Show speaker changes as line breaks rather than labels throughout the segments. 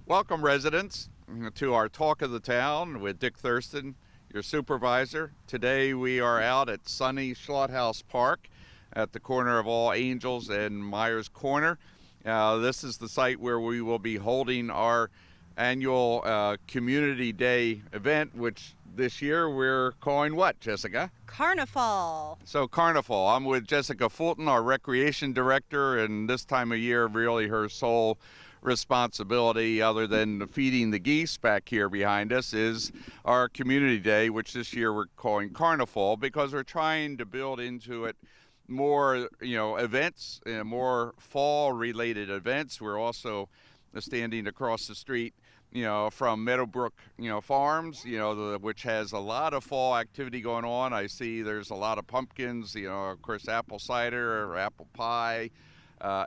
Welcome, residents, to our Talk of the Town with Dick Thurston, your supervisor. Today we are out at sunny Schlotthaus Park at the corner of All Angels and Myers Corner. This is the site where we will be holding our annual Community Day event, which this year we're calling what, Jessica?
Carni-fall.
So Carni-fall. I'm with Jessica Fulton, our recreation director, and this time of year really her sole responsibility, other than feeding the geese back here behind us, is our Community Day, which this year we're calling Carni-fall because we're trying to build into it more, events, more fall-related events. We're also standing across the street, from Meadowbrook, Farms, which has a lot of fall activity going on. I see there's a lot of pumpkins, of course, apple cider or apple pie,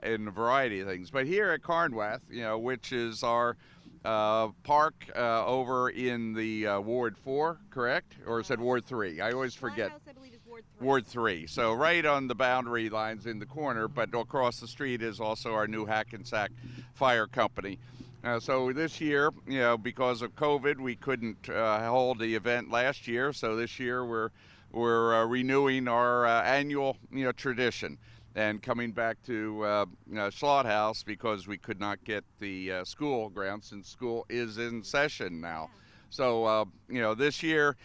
and a variety of things. But here at Carnwath, which is our park over in the Ward 4, correct? Or is it Ward 3? I always forget.
House, I believe, is Ward 3.
Ward 3. So right on the boundary lines in the corner, but across the street is also our new Hackensack Fire Company. So this year, because of COVID, we couldn't hold the event last year. So this year we're renewing our annual, tradition and coming back to Schlotthaus because we could not get the school ground since school is in session now. So, this year,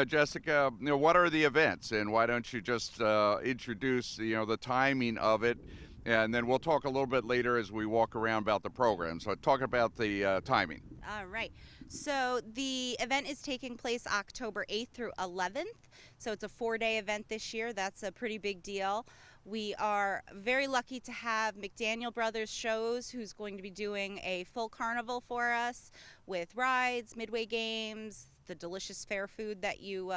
Jessica, what are the events, and why don't you just introduce, the timing of it, and then we'll talk a little bit later as we walk around about the program. So talk about the timing.
All right. So the event is taking place October 8th through 11th. So it's a 4-day event this year. That's a pretty big deal. We are very lucky to have McDaniel Brothers Shows, who's going to be doing a full carnival for us with rides, midway games, the delicious fair food that you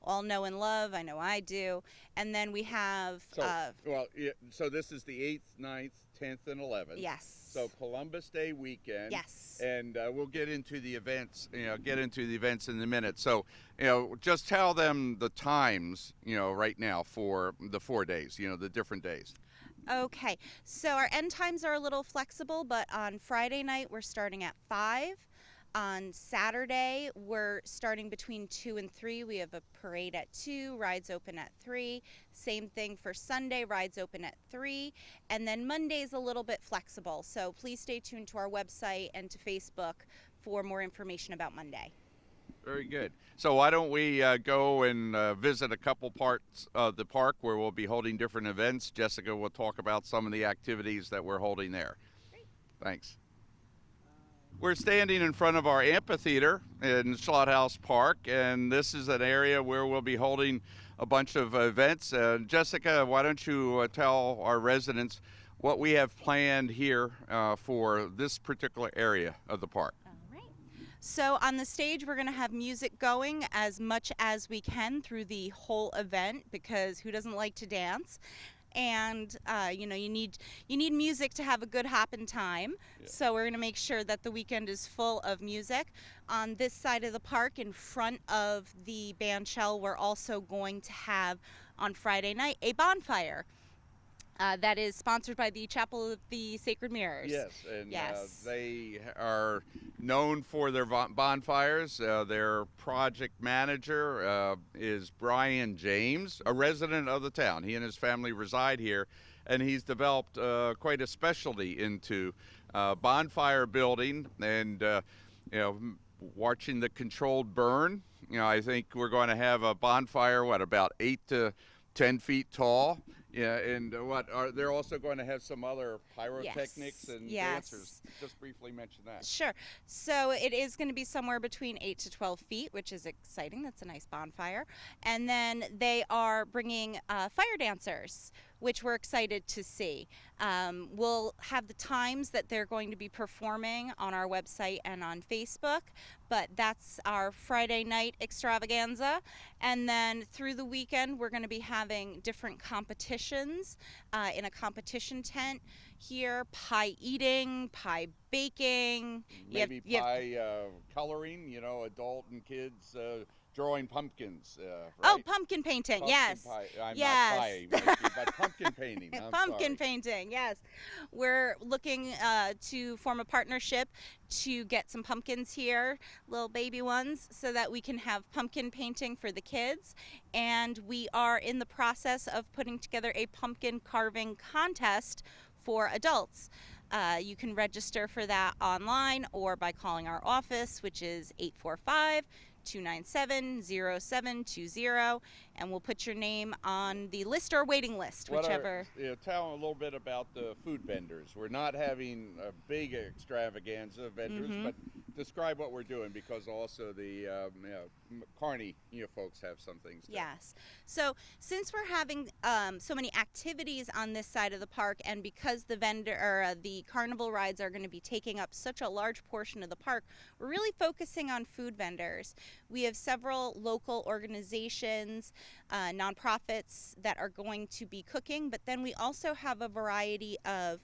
all know and love. I know I do. And then we have...
So this is the 8th, 9th, 10th, and 11th.
Yes.
So Columbus Day weekend.
Yes.
And we'll get into the events, in a minute. So, just tell them the times, right now for the 4 days, the different days.
Okay. So our end times are a little flexible, but on Friday night we're starting at 5. On Saturday, we're starting between 2 and 3. We have a parade at 2, rides open at 3. Same thing for Sunday, rides open at 3. And then Monday's a little bit flexible. So please stay tuned to our website and to Facebook for more information about Monday.
Very good. So why don't we go and visit a couple parts of the park where we'll be holding different events. Jessica will talk about some of the activities that we're holding there.
Great.
Thanks. We're standing in front of our amphitheater in Schlotthaus Park, and this is an area where we'll be holding a bunch of events. Jessica, why don't you tell our residents what we have planned here for this particular area of the park?
All right. So on the stage, we're going to have music going as much as we can through the whole event, because who doesn't like to dance? And you need music to have a good hopping time. Yeah. So we're going to make sure that the weekend is full of music. On this side of the park, in front of the band shell, we're also going to have on Friday night a bonfire. That is sponsored by the Chapel of the Sacred Mirrors.
Yes, and
yes.
They are known for their bonfires. Their project manager is Brian James, a resident of the town. He and his family reside here, and he's developed quite a specialty into bonfire building and watching the controlled burn. I think we're going to have a bonfire, about 8 to 10 feet tall. Yeah, and they're also going to have some other pyrotechnics and dancers. Just briefly mention that.
Sure. So it is going to be somewhere between 8 to 12 feet, which is exciting. That's a nice bonfire. And then they are bringing fire dancers, which we're excited to see. We'll have the times that they're going to be performing on our website and on Facebook, but that's our Friday night extravaganza. And then through the weekend, we're going to be having different competitions in a competition tent here, pie eating, pie baking.
Maybe
You have
pie coloring, adult and kids drawing pumpkins,
Oh,
right?
pumpkin painting.
Pumpkin
Yes.
pie. I'm not
Yes.
pie, Mikey, but pumpkin painting. I'm
Pumpkin
sorry.
painting. Yes. We're looking to form a partnership to get some pumpkins here, little baby ones, so that we can have pumpkin painting for the kids. And we are in the process of putting together a pumpkin carving contest for adults. You can register for that online or by calling our office, which is 845 297 0720, and we'll put your name on the list or waiting list,
What are
whichever.
tell a little bit about the food vendors? We're not having a big extravaganza of vendors,
Mm-hmm.
but describe what we're doing because also the Carney folks have some things too.
Yes. So since we're having so many activities on this side of the park, and because the the carnival rides are going to be taking up such a large portion of the park, we're really focusing on food vendors. We have several local organizations, nonprofits that are going to be cooking, but then we also have a variety of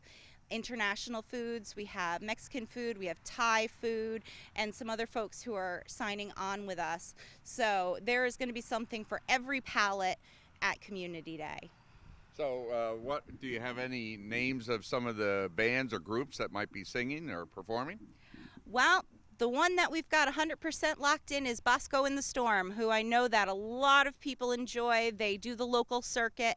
international foods. We have Mexican food, we have Thai food, and some other folks who are signing on with us. So there is going to be something for every palate at Community Day.
So, what do you have any names of some of the bands or groups that might be singing or performing?
Well, the one that we've got 100% locked in is Bosco in the Storm, who I know that a lot of people enjoy. They do the local circuit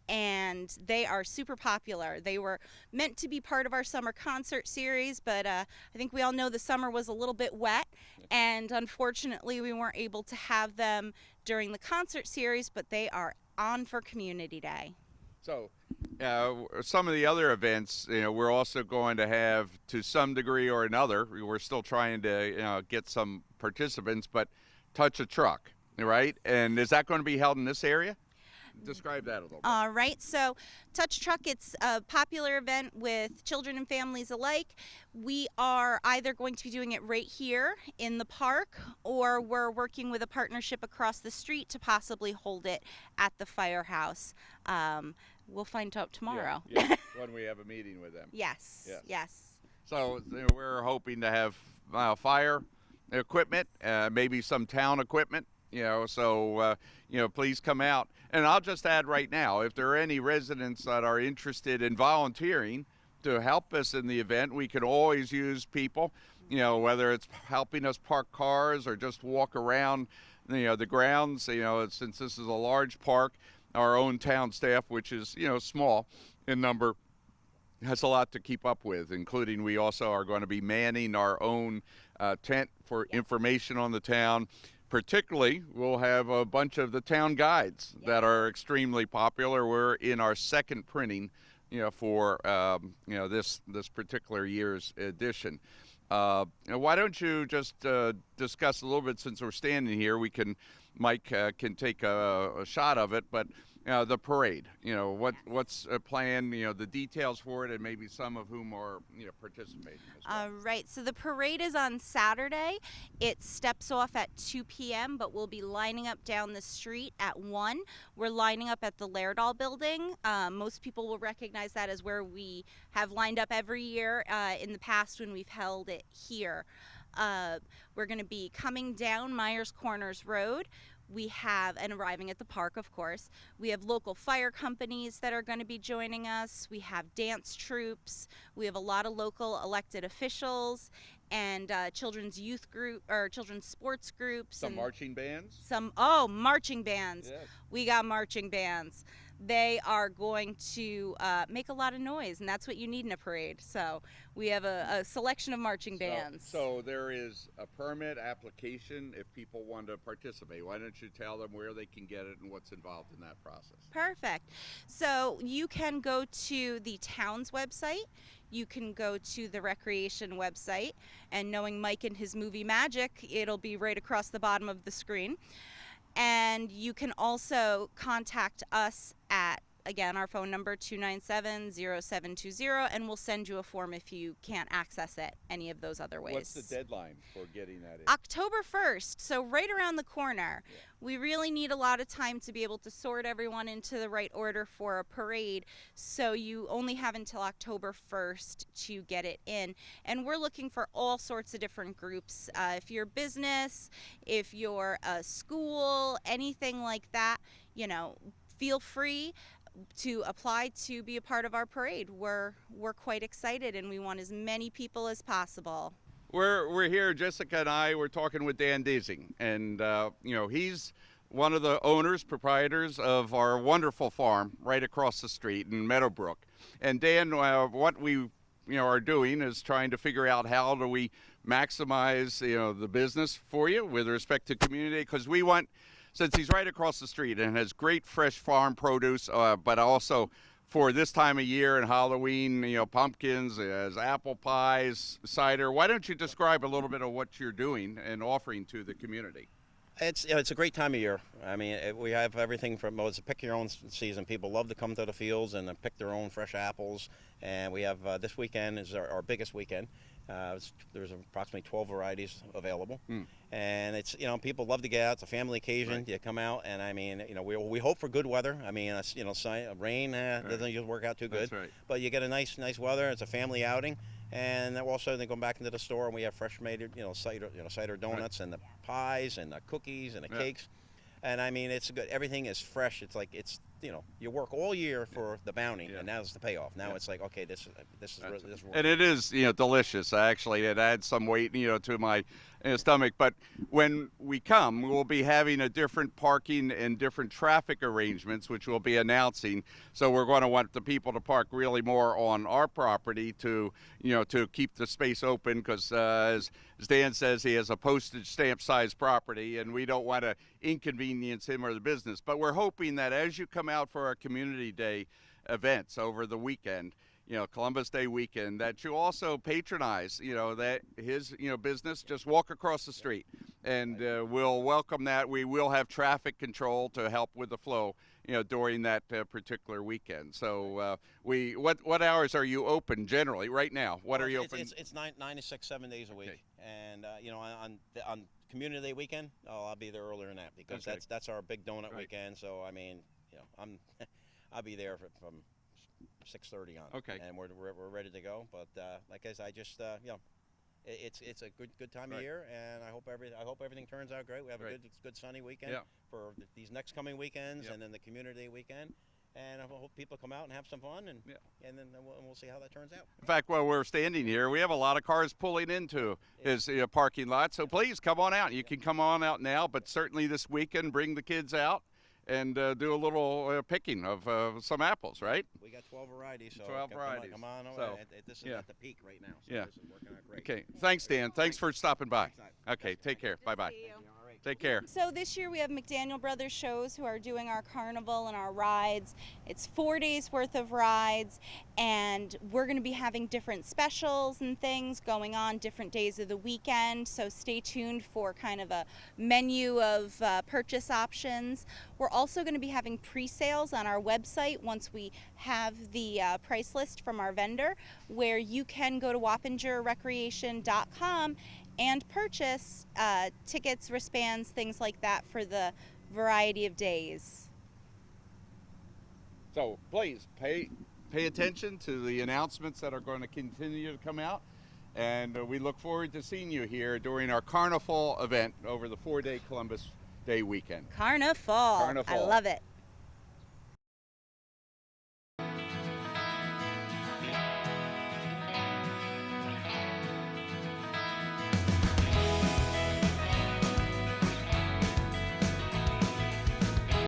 and they are super popular. They were meant to be part of our summer concert series, but I think we all know the summer was a little bit wet, and unfortunately, we weren't able to have them during the concert series, but they are on for Community Day.
So, some of the other events, we're also going to have to some degree or another. We're still trying to get some participants, but touch a truck, right? And is that going to be held in this area? Describe that a little bit.
All right, so Touch Truck, it's a popular event with children and families alike. We are either going to be doing it right here in the park, or we're working with a partnership across the street to possibly hold it at the firehouse. We'll find out tomorrow.
Yeah, when we have a meeting with them.
Yes, yes.
So we're hoping to have fire equipment, maybe some town equipment. So please come out. And I'll just add right now, if there are any residents that are interested in volunteering to help us in the event, we could always use people. Whether it's helping us park cars or just walk around, the grounds. Since this is a large park, our own town staff, which is small in number, has a lot to keep up with, including we also are going to be manning our own tent for information on the town. Particularly, we'll have a bunch of the town guides that are extremely popular. We're in our second printing, for this particular year's edition. Why don't you just discuss a little bit, since we're standing here? Mike can take a shot of it, but the parade. What's planned? The details for it, and maybe some of whom are participating as well.
Right. So the parade is on Saturday. It steps off at 2 p.m., but we'll be lining up down the street at 1. We're lining up at the Laerdal building. Most people will recognize that as where we have lined up every year in the past when we've held it here. We're going to be coming down Myers Corners Road. We have, and arriving at the park, of course, we have local fire companies that are going to be joining us. We have dance troupes. We have a lot of local elected officials and children's youth group or children's sports groups.
Some
and
marching bands.
Marching bands.
Yes.
We got marching bands. They are going to make a lot of noise, and that's what you need in a parade. So we have a selection of marching bands.
So there is a permit application if people want to participate. Why don't you tell them where they can get it and what's involved in that process?
Perfect. So you can go to the town's website. You can go to the recreation website, and knowing Mike and his movie magic, it'll be right across the bottom of the screen. And you can also contact us at again, our phone number 297-0720, and we'll send you a form if you can't access it any of those other ways.
What's the deadline for getting that in?
October 1st, so right around the corner.
Yeah.
We really need a lot of time to be able to sort everyone into the right order for a parade, so you only have until October 1st to get it in. And we're looking for all sorts of different groups. If you're a business, if you're a school, anything like that, feel free to apply to be a part of our parade. We're quite excited, and we want as many people as possible.
We're here, Jessica and I. We're talking with Dan Deasing, and he's one of the owners, proprietors of our wonderful farm right across the street in Meadowbrook. And Dan, what we are doing is trying to figure out how do we maximize the business for you with respect to community, because we want, since he's right across the street and has great fresh farm produce, but also for this time of year and Halloween, pumpkins, apple pies, cider. Why don't you describe a little bit of what you're doing and offering to the community?
It's a great time of year. I mean, we have everything from, it's a pick your own season. People love to come to the fields and pick their own fresh apples. And we have this weekend is our biggest weekend. There's approximately 12 varieties available. And it's, people love to get out. It's a family occasion.
Right.
You come out, and I mean, we hope for good weather. I mean, rain doesn't usually work out too good.
That's right.
But you get a nice weather. It's a family outing. And then also they go back into the store, and we have fresh made, cider donuts, and the pies and the cookies and the cakes. And I mean, it's good. Everything is fresh. It's like you work all year for the bounty, and now's the payoff. Now it's like, okay, this is
and it is delicious. Actually, it adds some weight to my stomach. But when we come, we'll be having a different parking and different traffic arrangements, which we'll be announcing. So we're going to want the people to park really more on our property to keep the space open, because as Dan says, he has a postage stamp size property, and we don't want to inconvenience him or the business. But we're hoping that as you come out for our Community Day events over the weekend, Columbus Day weekend, that you also patronize, that his, business, just walk across the street, and we'll welcome that. We will have traffic control to help with the flow, during that particular weekend. So what hours are you open generally right now? What are you open?
It's 9 to 6, 7 days a week. Okay. And on Community Day weekend, I'll be there earlier than that, because that's our big donut weekend. So I mean, I'll be there from 6:30 on.
Okay.
And we're ready to go. But like I said, I just it's a good time of year, and I hope everything turns out great. We have a good sunny weekend for these next coming weekends, and then the Community Day weekend. And I hope people come out and have some fun, and then we'll see how that turns out.
In fact, while we're standing here, we have a lot of cars pulling into his parking lot. So please come on out. You can come on out now, but certainly this weekend, bring the kids out and do a little picking of some apples, right?
We got 12 varieties. So
12 varieties.
Come on over.
So,
this is at the peak right now. So this is working out great.
Okay. Thanks, Dan. Thanks for stopping by. Okay. Take care. Bye-bye. Take care.
So this year we have McDaniel Brothers shows who are doing our carnival and our rides. It's 4 days worth of rides, and we're going to be having different specials and things going on different days of the weekend. So stay tuned for kind of a menu of purchase options. We're also going to be having pre-sales on our website once we have the price list from our vendor, where you can go to wappingerrecreation.com and purchase tickets, wristbands, things like that for the variety of days.
So please pay attention to the announcements that are going to continue to come out, and we look forward to seeing you here during our Carni-fall event over the 4-day Columbus Day weekend.
Carni-fall. I love it.